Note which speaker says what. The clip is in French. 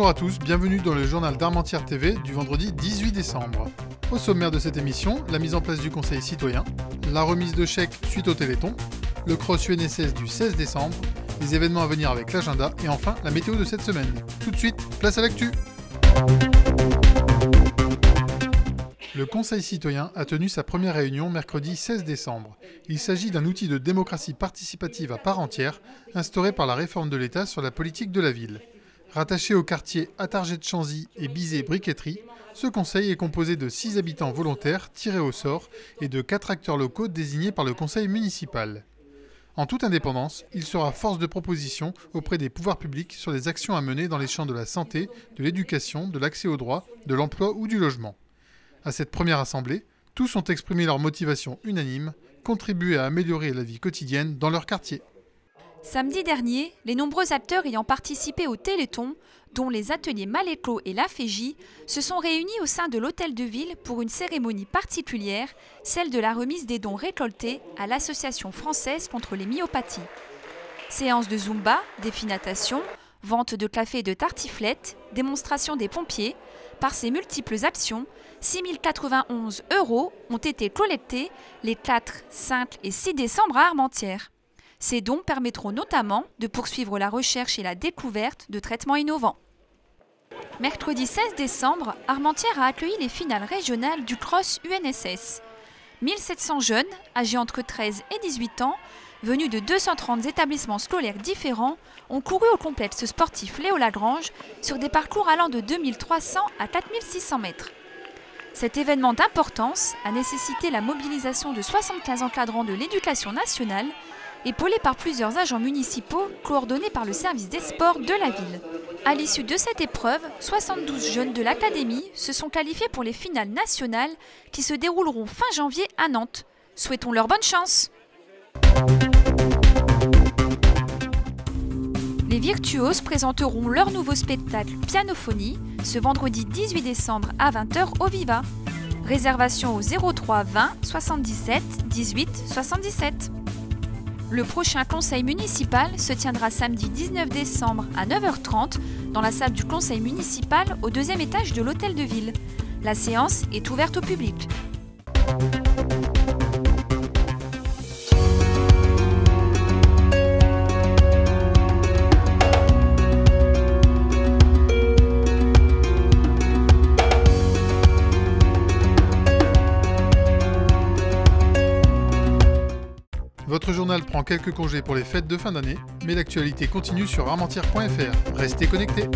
Speaker 1: Bonjour à tous, bienvenue dans le journal d'Armentières TV du vendredi 18 décembre. Au sommaire de cette émission, la mise en place du Conseil citoyen, la remise de chèques suite au Téléthon, le cross UNSS du 16 décembre, les événements à venir avec l'agenda et enfin la météo de cette semaine. Tout de suite, place à l'actu. Le Conseil citoyen a tenu sa première réunion mercredi 16 décembre. Il s'agit d'un outil de démocratie participative à part entière, instauré par la réforme de l'État sur la politique de la ville. Rattaché aux quartiers Attarget-Chanzy et Bizet-Briqueterie, ce conseil est composé de 6 habitants volontaires tirés au sort et de 4 acteurs locaux désignés par le conseil municipal. En toute indépendance, il sera force de proposition auprès des pouvoirs publics sur les actions à mener dans les champs de la santé, de l'éducation, de l'accès aux droits, de l'emploi ou du logement. À cette première assemblée, tous ont exprimé leur motivation unanime, contribuer à améliorer la vie quotidienne dans leur quartier.
Speaker 2: Samedi dernier, les nombreux acteurs ayant participé au Téléthon, dont les ateliers Maléclo et la FEJ, se sont réunis au sein de l'hôtel de ville pour une cérémonie particulière, celle de la remise des dons récoltés à l'Association française contre les myopathies. Séance de Zumba, défi natation, vente de café et de tartiflettes, démonstration des pompiers. Par ces multiples actions, 6 091 € ont été collectés les 4, 5 et 6 décembre à Armentières. Ces dons permettront notamment de poursuivre la recherche et la découverte de traitements innovants. Mercredi 16 décembre, Armentières a accueilli les finales régionales du cross UNSS. 1700 jeunes, âgés entre 13 et 18 ans, venus de 230 établissements scolaires différents, ont couru au complexe sportif Léo Lagrange sur des parcours allant de 2300 à 4600 mètres. Cet événement d'importance a nécessité la mobilisation de 75 encadrants de l'éducation nationale, épaulés par plusieurs agents municipaux coordonnés par le service des sports de la ville. À l'issue de cette épreuve, 72 jeunes de l'académie se sont qualifiés pour les finales nationales qui se dérouleront fin janvier à Nantes. Souhaitons leur bonne chance. Les Virtuoses présenteront leur nouveau spectacle Pianophonie ce vendredi 18 décembre à 20 h au Viva. Réservation au 03 20 77 18 77. Le prochain conseil municipal se tiendra samedi 19 décembre à 9 h 30 dans la salle du conseil municipal au 2e étage de l'hôtel de ville. La séance est ouverte au public.
Speaker 1: Votre journal prend quelques congés pour les fêtes de fin d'année, mais l'actualité continue sur armentières.fr. Restez connectés.